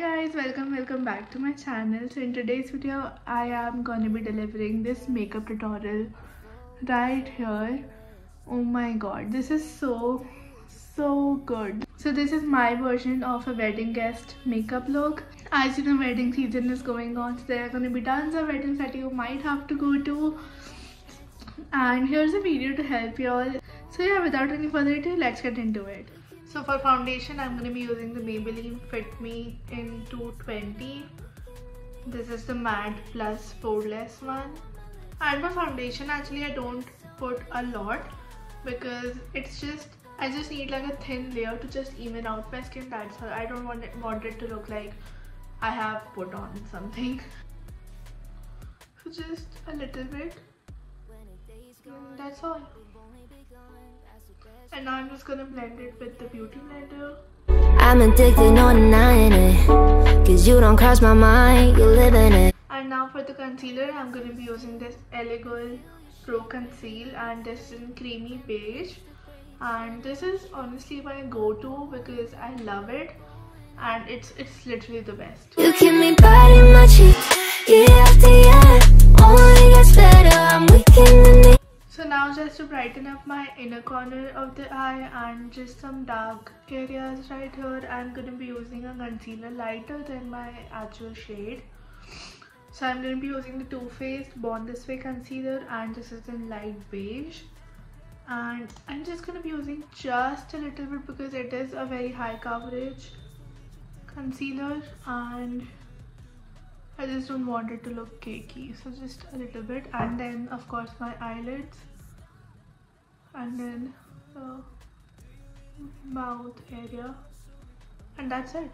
guys, welcome back to my channel. So in today's video I am going to be delivering this makeup tutorial right here. Oh my god, this is so good. So this is my version of a wedding guest makeup look. As you know, wedding season is going on, so there are going to be tons of weddings that you might have to go to, and here's a video to help you all. So yeah, without any further ado, let's get into it. So for foundation, I'm going to be using the Maybelline Fit Me in 220. This is the matte plus poreless one. And for foundation, actually I don't put a lot because I just need like a thin layer to just even out my skin. That's all. I don't want it to look like I have put on something. So just a little bit. And that's all. And now I'm just gonna blend it with the beauty blender. I'm addicted on denying it, cause you don't cross my mind, you live in it. And now for the concealer, I'm gonna be using this Eyeshadow Pro Conceal, and this is in creamy beige. And this is honestly my go-to because I love it, and it's literally the best. You keep me biting my cheek, year after year, only gets better, I'm weak in the knee. So now just to brighten up my inner corner of the eye and just some dark areas right here, I'm going to be using a concealer lighter than my actual shade. So I'm going to be using the Too Faced Born This Way concealer, and this is in light beige. And I'm just going to be using just a little bit because it is a very high coverage concealer and I just don't want it to look cakey, so just a little bit. And then of course my eyelids, and then the mouth area, and that's it.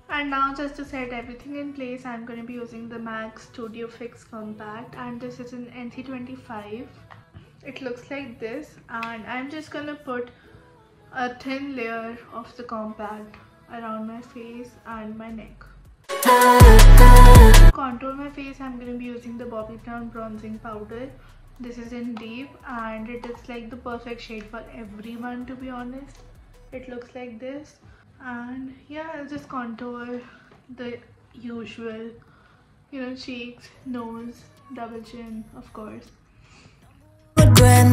And now just to set everything in place, I'm going to be using the MAC Studio Fix Compact, and this is in NC25. It looks like this, and I'm just going to put a thin layer of the compact around my face and my neck. To contour my face, I'm going to be using the Bobbi Brown bronzing powder. This is in deep, and it is like the perfect shade for everyone, to be honest. It looks like this, and yeah, I'll just contour the usual, you know, cheeks, nose, double chin, of course. And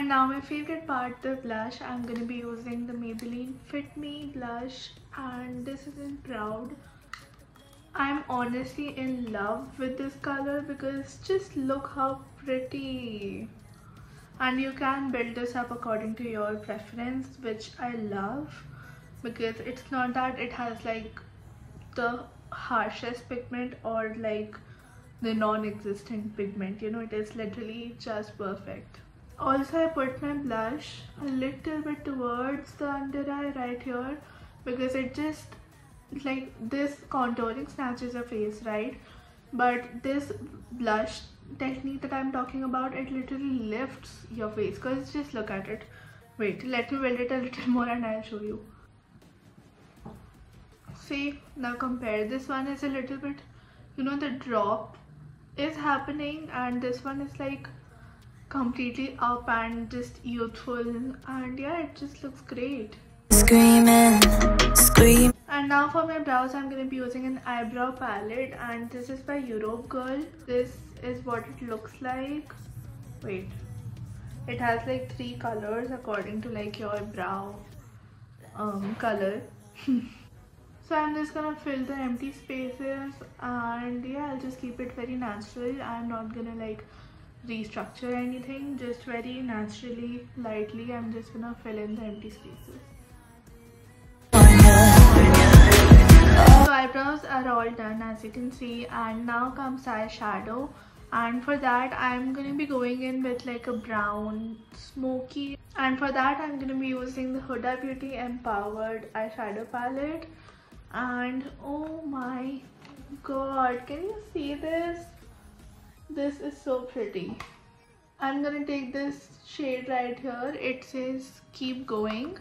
now my favorite part, the blush. I'm going to be using the Maybelline Fit Me blush, and this is in Proud. I'm honestly in love with this color because just look how pretty. And you can build this up according to your preference, which I love because it's not that it has like the harshest pigment or like the non-existent pigment, you know, it is literally just perfect. Also, I put my blush a little bit towards the under eye right here because it just, like, this contouring snatches your face, right? But this blush technique that I'm talking about, it literally lifts your face, because just look at it. Wait, let me build it a little more and I'll show you. See, now compare. This one is a little bit, you know, the drop is happening, and this one is like completely up and just youthful, and yeah, it just looks great. scream. And now for my brows, I'm going to be using an eyebrow palette, and this is by Europe Girl. This is what it looks like. Wait, it has like 3 colors according to like your brow color. So I'm just gonna fill the empty spaces, and yeah, I'll just keep it very natural. I'm not gonna like restructure anything, just very naturally, lightly, I'm just gonna fill in the empty spaces. So eyebrows are all done, as you can see, and now comes eyeshadow. And for that, I'm gonna be going in with like a brown smoky, and for that I'm gonna be using the Huda Beauty Empowered eyeshadow palette. And oh my god, can you see this? This is so pretty. I'm gonna take this shade right here, it says Keep Going,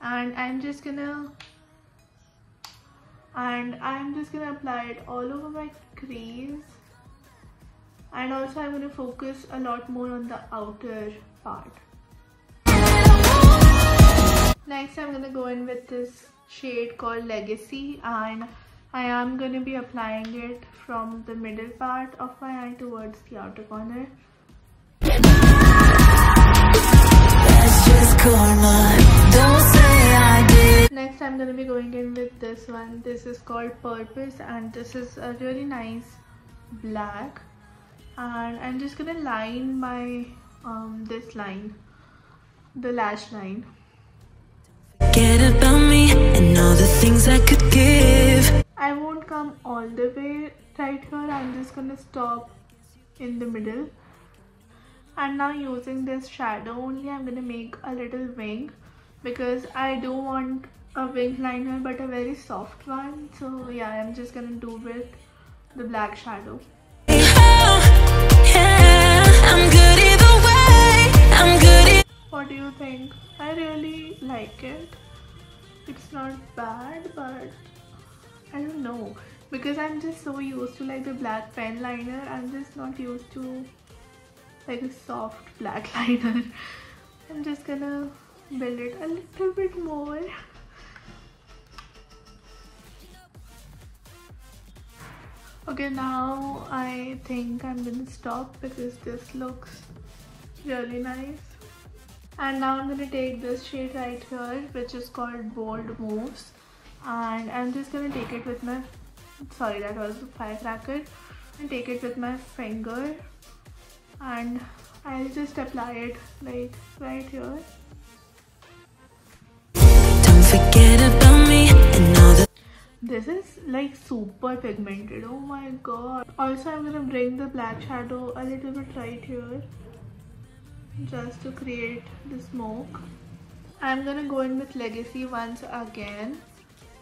and I'm just gonna apply it all over my crease, and also I'm gonna focus a lot more on the outer part. Next I'm gonna go in with this shade called Legacy, and I am gonna be applying it from the middle part of my eye towards the outer corner. That's just karma. Don't say I did. Next I'm gonna be going in with this one. This is called Purpose, and this is a really nice black, and I'm just gonna line my this line, the lash line. Forget about me and all the things I could give. I won't come all the way right here. I'm just gonna stop in the middle. And now using this shadow only, I'm gonna make a little wing, because I do want a wing liner but a very soft one. So yeah, I'm just gonna do with the black shadow. What do you think? I really like it. It's not bad, but I don't know, because I'm just so used to like the black pen liner. I'm just not used to like a soft black liner. I'm just gonna build it a little bit more. Okay, now I think I'm gonna stop because this looks really nice. And now I'm gonna take this shade right here, which is called Bold Moves, and I'm just gonna take it with my, sorry, that was a firecracker, and take it with my finger, and I'll just apply it like right here. Don't forget about me and all the. This is like super pigmented, oh my god. Also I'm gonna bring the black shadow a little bit right here, just to create the smoke. I'm gonna go in with Legacy once again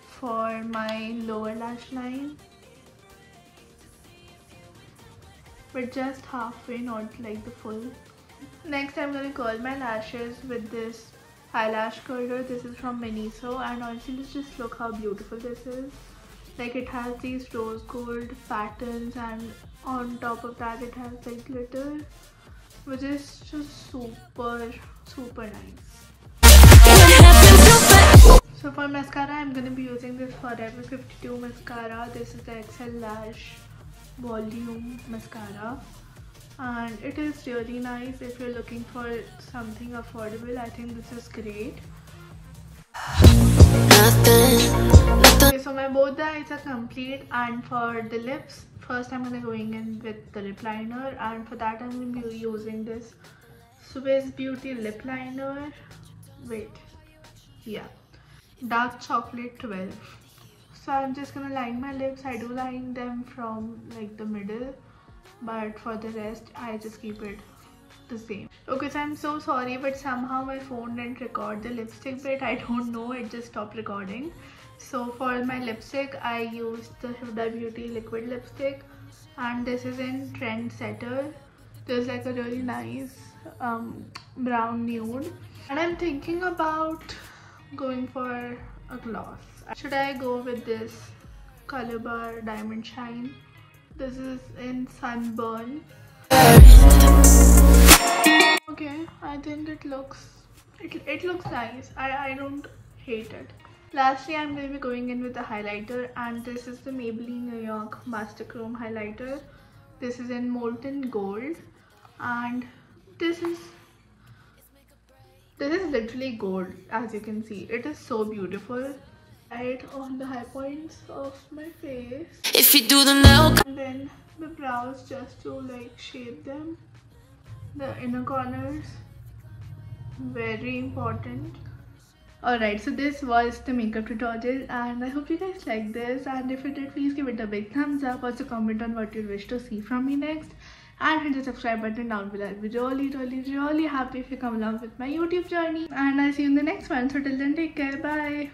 for my lower lash line, but just halfway, not like the full. Next I'm gonna curl my lashes with this Eyelash Curler. This is from Miniso, and honestly just look how beautiful this is. Like, it has these rose gold patterns, and on top of that it has like glitter, which is just super nice. So for mascara, I'm gonna be using this Forever 52 mascara. This is the XL Lash Volume Mascara, and it is really nice if you're looking for something affordable. I think this is great. Okay, so my both the eyes are complete, and for the lips, first I'm gonna going in with the lip liner, and for that I'm gonna be using this Swiss Beauty lip liner. Wait, yeah, Dark Chocolate 12. So I'm just gonna line my lips. I do line them from like the middle, but for the rest I just keep it the same. Okay, so I'm so sorry, but somehow my phone didn't record the lipstick bit. I don't know, it just stopped recording. So for my lipstick, I used the Huda Beauty liquid lipstick, and this is in Trendsetter. There's like a really nice brown nude, and I'm thinking about going for a gloss. Should I go with this Color Bar Diamond Shine? This is in Sunburn. Okay, I think it looks nice. I don't hate it. Lastly, I'm going to be going in with the highlighter, and this is the Maybelline New York Master Chrome highlighter. This is in Molten Gold, and this is literally gold. As you can see, it is so beautiful. Right on the high points of my face, If you do them now, and then the brows, just to like shape them. The inner corners, very important. Alright, so this was the makeup tutorial, and I hope you guys liked this, and if you did, please give it a big thumbs up. Also comment on what you wish to see from me next, and hit the subscribe button down below. I'll be really happy if you come along with my YouTube journey, and I'll see you in the next one. So till then, take care, bye.